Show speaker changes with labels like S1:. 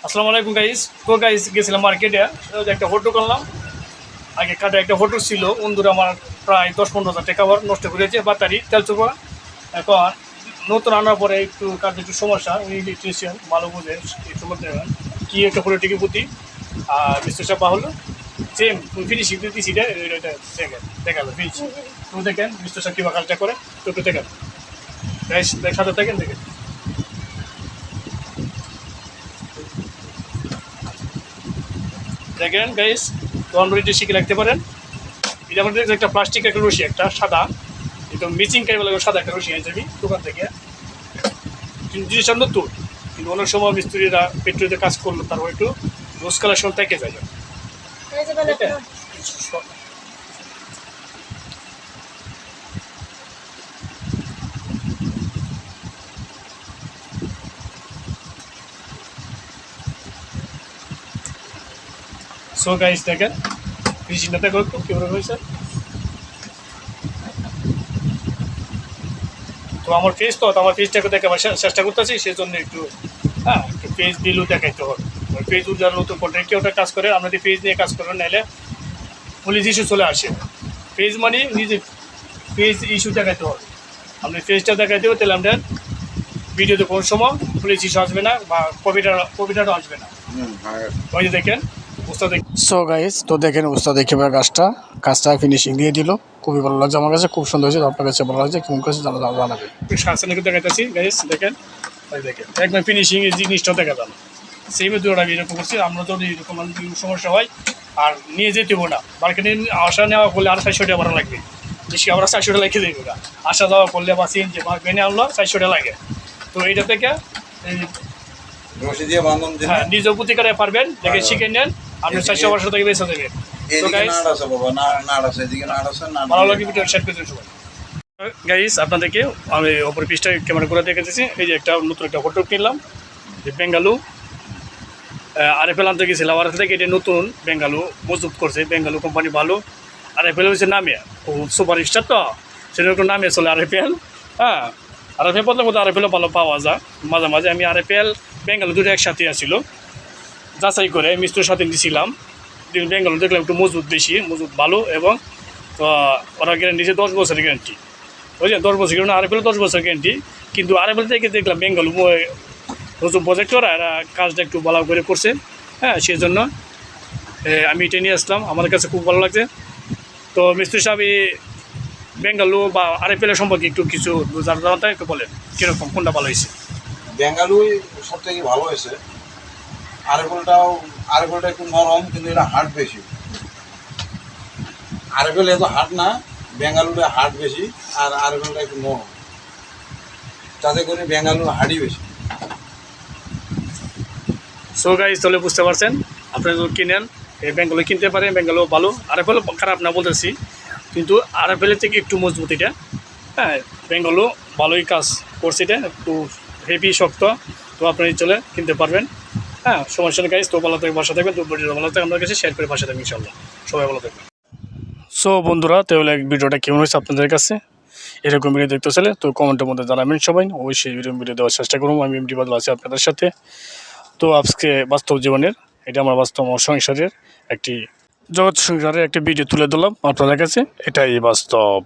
S1: আসসালামু আলাইকুম গাইস। তো গাইস গেছিলাম মার্কেটে, একটা ফটো করলাম। আগে কাটা একটা ফটো ছিল, বন্ধুরা আমার প্রায় 10-15 হাজার টাকা নষ্ট করেছে বাতারি তেল চোপা। এখন নতুন আনার পরে একটু কাজে একটু সমস্যা, ইলেকট্রিশিয়ান ভালো বুঝে একটু করতে হবে কি একটা ফটো টিকি পুঁতি। আর মিস্টার চাপা হলো সেম ফিনিশিং দিয়েছি, দেখেন দেখালো ফিনিশ। তো দেখেন মিস্টার সাহেব কীভাবে কাজটা করে, তো একটু দেখেন গাইস, সাথে দেখেন দেখেন দেখেন গাইস। তো আমরা এটা শিখে রাখতে পারেন। এটা আমাদের একটা প্লাস্টিক একটা রশি, একটা সাদা একদম মিচিং কাইবার লাগে, সাদা একটা রশি আনছি আমি দোকান থেকে। কিন্তু জিনিসটা নতুন, কিন্তু অনেক সময় মিস্ত্রিরা পেট্রোলে কাজ করলো তারপর একটু রোজ কালেকশন থেকে যায়। সো গাইস দেখেন ফিনিশিংটা দেখো একটু কীভাবে হয়েছে। তো আমার ফেস, তো আমার ফেসটাকে দেখাবার চেষ্টা করতেছি, সেই জন্য একটু একটু ফেস দিলেও দেখাইতে হবে। ফেস যারা নতুন কন্টেন্ট কেউ কাজ করে, আমরা যদি ফেস নিয়ে কাজ করেন নাহলে পুলিশ ইস্যু চলে আসে। ফেস মানে নিজে ফেস ইস্যু দেখাইতে হবে। আপনি ফেসটা দেখাইতে হবে, তাহলে আমাদের ভিডিওতে কোনো সময় পুলিশ ইস্যু আসবে না বা কবিতাটা আসবে না। ওই যে দেখেন উস্তাদ। সো গাইস, তো দেখেন উস্তাদ দেখে কাজটা ফিনিশিং দিয়ে দিল। খুবই ভালো লাগছে আমার কাছে, খুব সুন্দর হয়েছে। আপনার কাছে ভালো লাগছে কেমন কাছে জানাবে। সামনে দেখাইতেছি গাইস, দেখেন দেখেন একদম ফিনিশিং এর জিনিসটা দেখা যাবে। সেমে দুটো আগে এরকম করছি আমরা, যদি এরকম সমস্যা হয় আর নিয়ে যেতে হবো না মার্কেটে। আসা নেওয়া করলে আর 400 টাকা ভাড়া লাগবে, বেশি আমরা 400 টাকা লিখে দেবো না। আসা যাওয়া করলে বা সিএনজি বা ভেনে আনলো 400 টাকা লাগে। তো এইটা থেকে হ্যাঁ নিজ প্রতিকারে পারবেন, দেখে শিখে নেন, আপনি 400 থেকে বেঁচে দেবেন। তো ভালো লাগে ভিডিও শেয়ার করে দেবেন সবাই। গাইস আপনাদেরকে আমি অপর পিসটা ক্যামেরা করে দেখেছি। এই যে একটা নতুন একটা ফটো কিনলাম, যে বেঙ্গালু আরএফএল আনতে গেছিলাম। আর থেকে এটা নতুন বেঙ্গালু মজবুত করছে, বেঙ্গালু কোম্পানি ভালো। আরএফএল হচ্ছে নামে সুপার স্টার, তো সেরকম নামে চলে আরএফএল। হ্যাঁ আরএফএল বলতে মতো আরএফএলও ভালো পাওয়া যায় মাঝে মাঝে। আমি আরএফএল বেঙ্গালু দুটো একসাথে আসছিল, যাচাই করে মিস্ত্রির সাথে দিয়েছিলাম। বেঙ্গালু দেখলাম একটু মজবুত, বেশি মজবুত ভালো, এবং ওরা গ্যারেন্টি যে 10 বছরের গ্যারেন্টি। বুঝলেন, 10 বছর গ্যারেন্টি, আরএফএল 10 বছর গ্যারেন্টি। কিন্তু আরএফএল থেকে দেখলাম বেঙ্গালু নতুন প্রজেক্ট ওরা এরা কাজটা একটু ভালো করে করছে। হ্যাঁ সেই জন্য আমি এটা নিয়ে আসলাম, আমার কাছে খুব ভালো লাগছে। তো মিস্ত্রি সাহেব বেঙ্গালু বা আরএফএল সম্পর্কে একটু কিছু জানতে একটু বলেন, কীরকম কোনটা ভালো হয়েছে?
S2: বেঙ্গালুই সব থেকে ভালো হয়েছে। আরএফএলটা একটু নরম, কিন্তু এটা হার্ড বেশি। আরএফএল এত হার্ড না, বেঙ্গালুটা হার্ড বেশি, আর আরএফএলটা একটু নরম, তাতে করে বেঙ্গালুর হার্ডই বেশি।
S1: সো গাইস তাহলে বুঝতে পারছেন, আপনারা যদি কিনেন এই বেঙ্গালু কিনতে পারেন। বেঙ্গালু ভালো, আরএফএল খারাপ না বলতেছি, কিন্তু আরএফএলের থেকে একটু মজবুত এটা। হ্যাঁ বেঙ্গালু ভালোই কাজ করছে, এটা একটু হেভি শক্ত। তো আপনারা চলে কিনতে পারবেন। হ্যাঁ সমস্যা নেই গাইস। তো ভালো থাকবে, বাসা থাকবেন। তো ভিডিওটা ভালো থাকে আপনার কাছে শেয়ার করে বাসা থাকবেন ইনশাল্লাহ। সবাই ভালো থাকবেন। সো বন্ধুরা, তাহলে ভিডিওটা কেমন হয়েছে আপনাদের কাছে? এরকম ভিডিও দেখতে চলে তো কমেন্টের মধ্যে জানাবেন সবাই। অবশ্যই এরকম ভিডিও দেওয়ার চেষ্টা করবো। আমি এমডি বাদল আছি আপনাদের সাথে। তো আজকে বাস্তব জীবনের, এটা আমার বাস্তব সংসারের একটি জগৎ সংসারের একটি ভিডিও তুলে ধরলাম আপনাদের কাছে, এটাই বাস্তব।